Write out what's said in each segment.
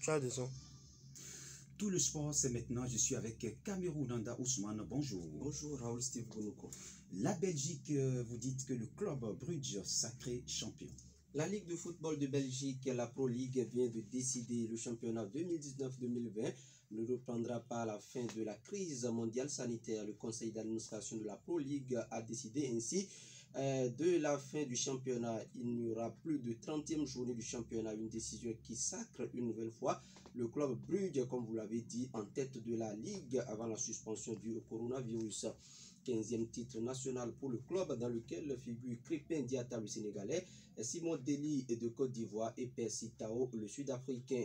Ciao, Deson. Tout le sport, c'est maintenant. Je suis avec Cameroun Nanda Ousmane. Bonjour. Bonjour, Raoul Steve Gounouko. La Belgique, vous dites que le club Bruges sacré champion. La Ligue de football de Belgique, la Pro League, vient de décider le championnat 2019-2020 ne reprendra pas à la fin de la crise mondiale sanitaire. Le conseil d'administration de la Pro League a décidé ainsi de la fin du championnat. Il n'y aura plus de 30e journée du championnat, une décision qui sacre une nouvelle fois le club Bruges, comme vous l'avez dit, en tête de la Ligue avant la suspension du coronavirus. 15e titre national pour le club dans lequel figurent Crépin Diatta, le Sénégalais, Simon Deli de Côte d'Ivoire et Percy Tao, le Sud-Africain.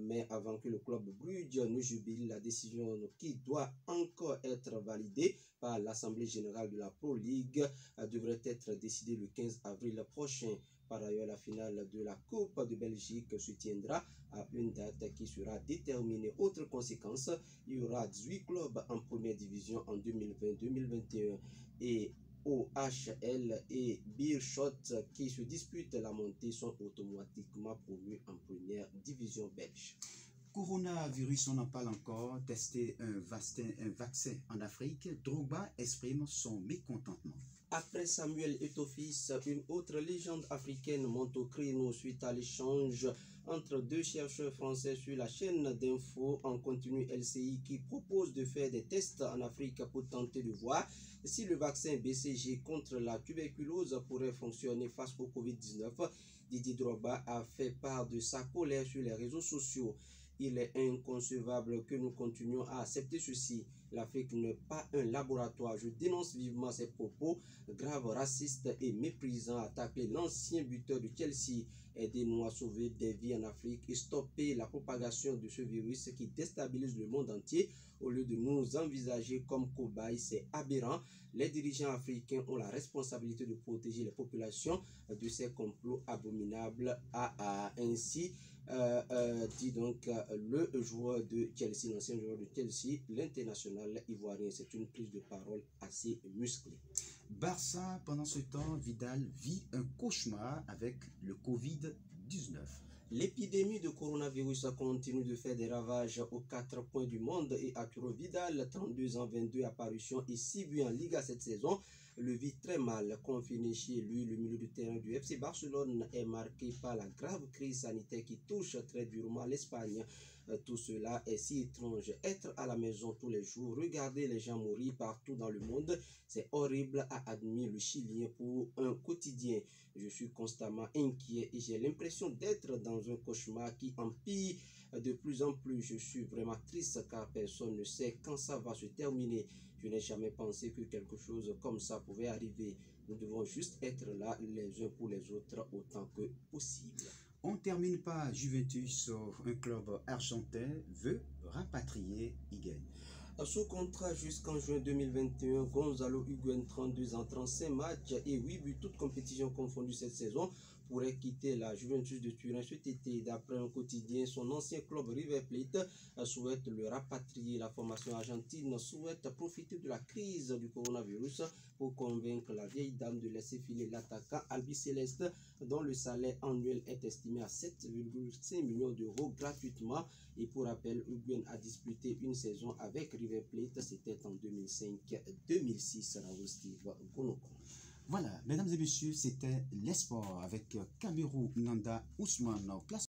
Mais avant que le club Bruges ne jubile, la décision qui doit encore être validée par l'Assemblée générale de la Pro League devrait être décidée le 15 avril prochain. Par ailleurs, la finale de la Coupe de Belgique se tiendra à une date qui sera déterminée. Autre conséquence, il y aura 18 clubs en première division en 2020-2021 et OHL et Beerschot qui se disputent la montée sont automatiquement promus en première division belge. Coronavirus, on en parle encore. Tester un vaccin en Afrique. Drogba exprime son mécontentement. Après Samuel Eto'o-Fils, une autre légende africaine monte au créneau suite à l'échange entre deux chercheurs français sur la chaîne d'info en continu LCI qui propose de faire des tests en Afrique pour tenter de voir si le vaccin BCG contre la tuberculose pourrait fonctionner face au Covid-19. Didier Drogba a fait part de sa colère sur les réseaux sociaux. Il est inconcevable que nous continuions à accepter ceci. L'Afrique n'est pas un laboratoire. Je dénonce vivement ces propos graves, racistes et méprisants. Attaquer l'ancien buteur de Chelsea. Aidez-nous à sauver des vies en Afrique et stopper la propagation de ce virus qui déstabilise le monde entier. Au lieu de nous envisager comme cobayes, c'est aberrant. Les dirigeants africains ont la responsabilité de protéger les populations de ces complots abominables. Ainsi dit donc le joueur de Chelsea, l'ancien joueur de Chelsea, l'international ivoirien. C'est une prise de parole assez musclée. Barça, pendant ce temps, Vidal vit un cauchemar avec le Covid-19. L'épidémie de coronavirus continue de faire des ravages aux 4 coins du monde et Arturo Vidal, 32 ans, 22 apparitions et 6 buts en Liga cette saison, le vit très mal. Confiné chez lui, le milieu de terrain du FC Barcelone est marqué par la grave crise sanitaire qui touche très durement l'Espagne. Tout cela est si étrange. Être à la maison tous les jours, regarder les gens mourir partout dans le monde, c'est horrible, a admis le Chilien pour un quotidien. Je suis constamment inquiet et j'ai l'impression d'être dans un cauchemar qui empire de plus en plus. Je suis vraiment triste car personne ne sait quand ça va se terminer. Je n'ai jamais pensé que quelque chose comme ça pouvait arriver. Nous devons juste être là les uns pour les autres autant que possible. On termine par Juventus, un club argentin veut rapatrier Higuaín. Sous contrat jusqu'en juin 2021, Gonzalo Higuaín, 32 ans, 35 matchs et 8 buts, toutes compétitions confondues cette saison, pourrait quitter la Juventus de Turin cet été. D'après un quotidien, son ancien club River Plate souhaite le rapatrier. La formation argentine souhaite profiter de la crise du coronavirus pour convaincre la vieille dame de laisser filer l'attaquant albiceleste dont le salaire annuel est estimé à 7,5 millions d'euros gratuitement. Et pour rappel, Higuaín a disputé une saison avec River Plate, c'était en 2005-2006. Raoul Steve Gounouko. Voilà, mesdames et messieurs, c'était les sports avec Cameroun Nanda Ousmane.